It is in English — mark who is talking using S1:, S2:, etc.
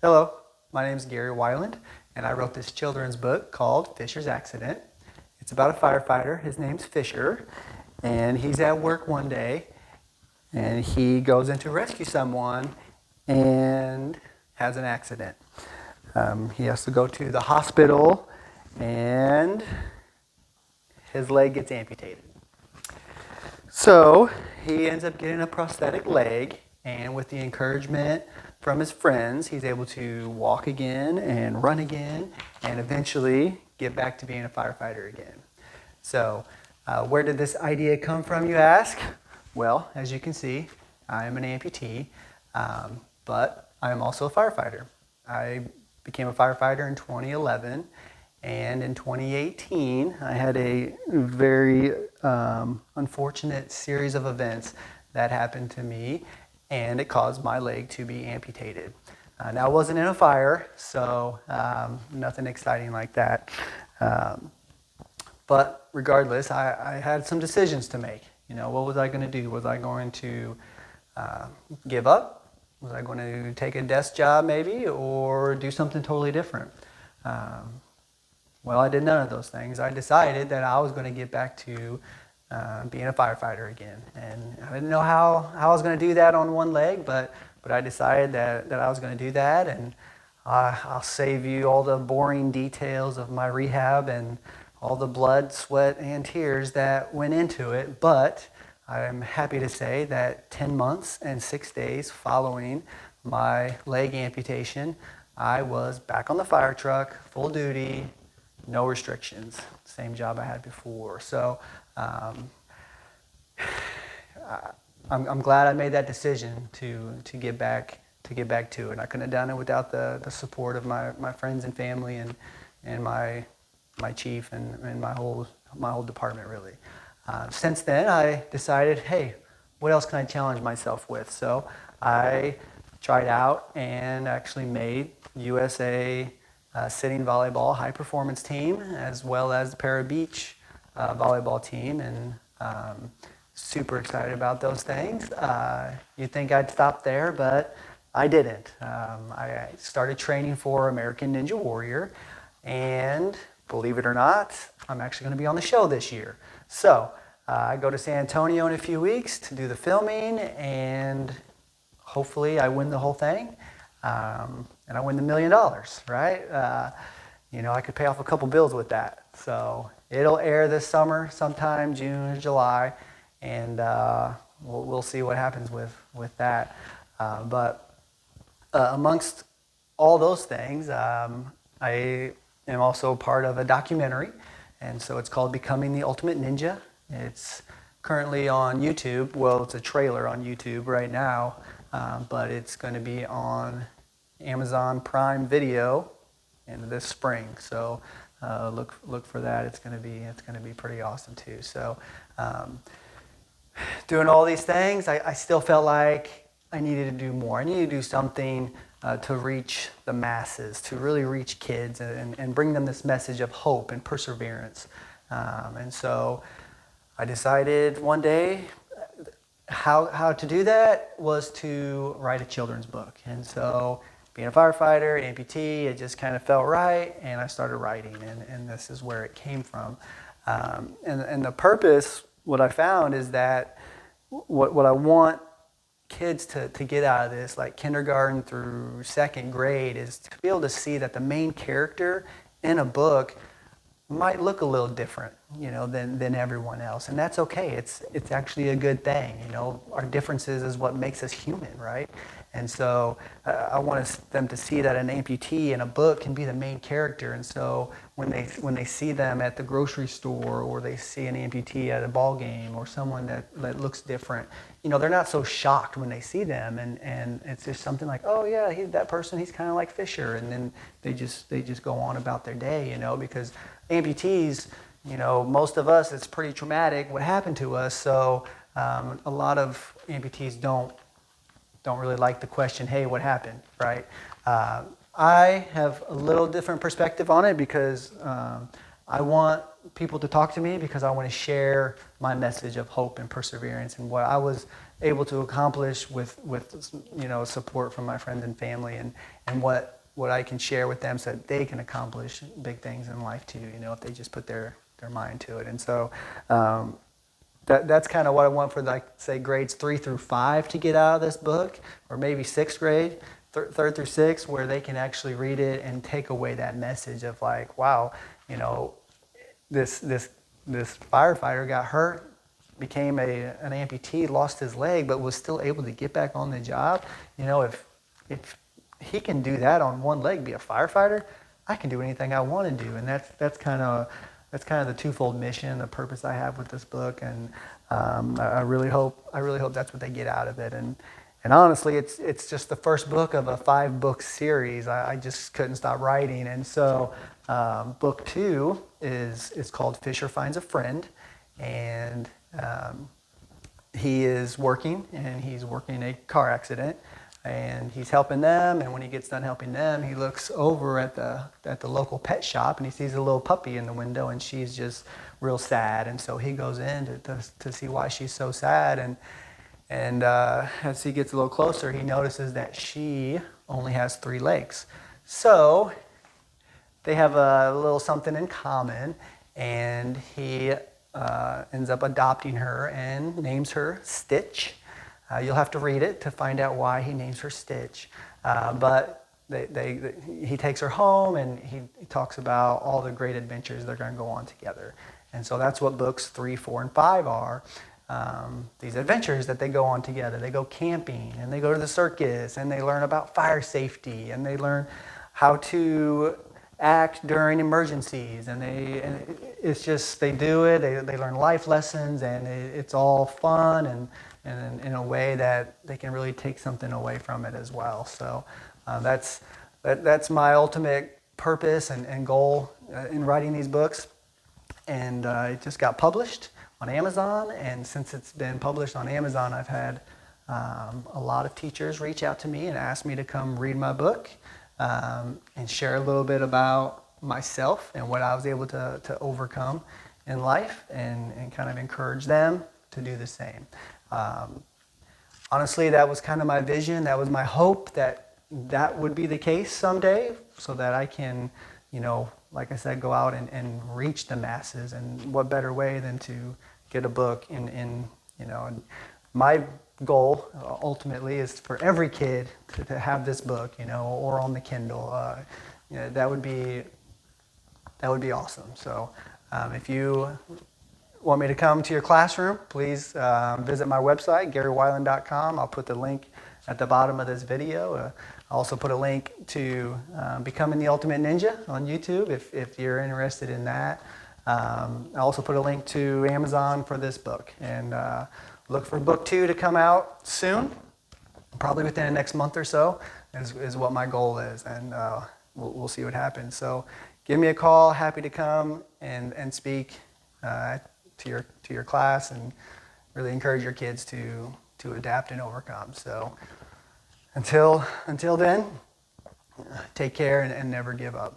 S1: Hello, my name is Gary Weiland, and I wrote this children's book called Fisher's Accident. It's about a firefighter. His name's Fischer, and he's at work one day, and he goes in to rescue someone and has an accident. He has to go to the hospital, and his leg gets amputated. So he ends up getting a prosthetic leg, and with the encouragement from his friends, he's able to walk again and run again and eventually get back to being a firefighter again. So where did this idea come from, you ask? Well, as you can see, I am an amputee, but I am also a firefighter. I became a firefighter in 2011, and in 2018, I had a very unfortunate series of events that happened to me, and it caused my leg to be amputated. Now, I wasn't in a fire, so nothing exciting like that. But regardless, I had some decisions to make. You know, what was I going to do? Was I going to give up? Was I going to take a desk job maybe, or do something totally different? Well, I did none of those things. I decided that I was going to get back to being a firefighter again. And I didn't know how I was going to do that on one leg, but I decided that I was going to do that. And I'll save you all the boring details of my rehab and all the blood, sweat, and tears that went into it. But I'm happy to say that 10 months and 6 days following my leg amputation, I was back on the fire truck, full duty, no restrictions, same job I had before. So I'm glad I made that decision to get back to it. I couldn't have done it without the support of my friends and family and my chief and my whole department really. Since then, I decided, hey, what else can I challenge myself with? So I tried out and actually made USA sitting volleyball high performance team, as well as the Para Beach Volleyball Team, and super excited about those things. You'd think I'd stop there, but I didn't. I started training for American Ninja Warrior, and believe it or not, I'm actually going to be on the show this year. So I go to San Antonio in a few weeks to do the filming, and hopefully I win the whole thing, and I win the $1 million, right? You know, I could pay off a couple bills with that. So it'll air this summer, sometime June or July, and we'll see what happens with that. But amongst all those things, I am also part of a documentary, and so it's called Becoming the Ultimate Ninja. It's currently on YouTube. Well, it's a trailer on YouTube right now, but it's going to be on Amazon Prime Video in this spring. So look for that. It's going to be pretty awesome too. So doing all these things, I still felt like I needed to do more. I needed to do something to reach the masses, to really reach kids and bring them this message of hope and perseverance. And so I decided one day how to do that was to write a children's book. And so being a firefighter, an amputee, it just kind of felt right, and I started writing, and this is where it came from. And the purpose, what I found is that what I want kids to get out of this, like kindergarten through second grade, is to be able to see that the main character in a book might look a little different, you know, than everyone else, and that's okay. It's actually a good thing, you know. Our differences is what makes us human, right? And so I want them to see that an amputee in a book can be the main character. And so when they see them at the grocery store, or they see an amputee at a ball game, or someone that looks different, you know, they're not so shocked when they see them, and it's just something like, oh yeah, that person, he's kind of like Fisher, and then they just go on about their day, you know, because amputees, you know, most of us, it's pretty traumatic what happened to us. So a lot of amputees don't really like the question, hey, what happened, right? I have a little different perspective on it, because I want people to talk to me, because I want to share my message of hope and perseverance and what I was able to accomplish with support from my friends and family, and what I can share with them so that they can accomplish big things in life too, if they just put their mind to it. And so that's kind of what I want for, like, say, grades 3 through 5 to get out of this book, or maybe 6th grade, 3rd through 6th, where they can actually read it and take away that message of, like, wow, this firefighter got hurt, became an amputee, lost his leg, but was still able to get back on the job. If he can do that on one leg, be a firefighter, I can do anything I want to do. And that's kind of the twofold mission, the purpose I have with this book, and I really hope that's what they get out of it. And honestly, it's just the first book of a 5-book series. I just couldn't stop writing, and so book 2 is called Fischer Finds a Friend, and he is working a car accident. And he's helping them, and when he gets done helping them, he looks over at the local pet shop, and he sees a little puppy in the window, and she's just real sad. And so he goes in to see why she's so sad, and as he gets a little closer, he notices that she only has 3 legs. So they have a little something in common, and he ends up adopting her and names her Stitch. You'll have to read it to find out why he names her Stitch. But he takes her home, and he talks about all the great adventures they're going to go on together. And so that's what books 3, 4, and 5 are. These adventures that they go on together. They go camping, and they go to the circus, and they learn about fire safety, and they learn how to act during emergencies, and it's just, they do it, they learn life lessons, and it's all fun and in a way that they can really take something away from it as well. So that's my ultimate purpose and goal in writing these books. And it just got published on Amazon, and since it's been published on Amazon, I've had a lot of teachers reach out to me and ask me to come read my book and share a little bit about myself and what I was able to overcome in life, and kind of encourage them to do the same. Honestly, that was kind of my vision. That was my hope that would be the case someday, so that I can, like I said, go out and reach the masses. And what better way than to get a book in my goal ultimately is for every kid to have this book, or on the Kindle. That would be awesome. So if you want me to come to your classroom, please visit my website, GaryWeiland.com. I'll put the link at the bottom of this video. I'll also put a link to Becoming the Ultimate Ninja on YouTube if you're interested in that. I'll also put a link to Amazon for this book. And look for book 2 to come out soon, probably within the next month or so is what my goal is. And we'll see what happens. So give me a call. Happy to come and speak to your class, and really encourage your kids to adapt and overcome. So until then, take care and never give up.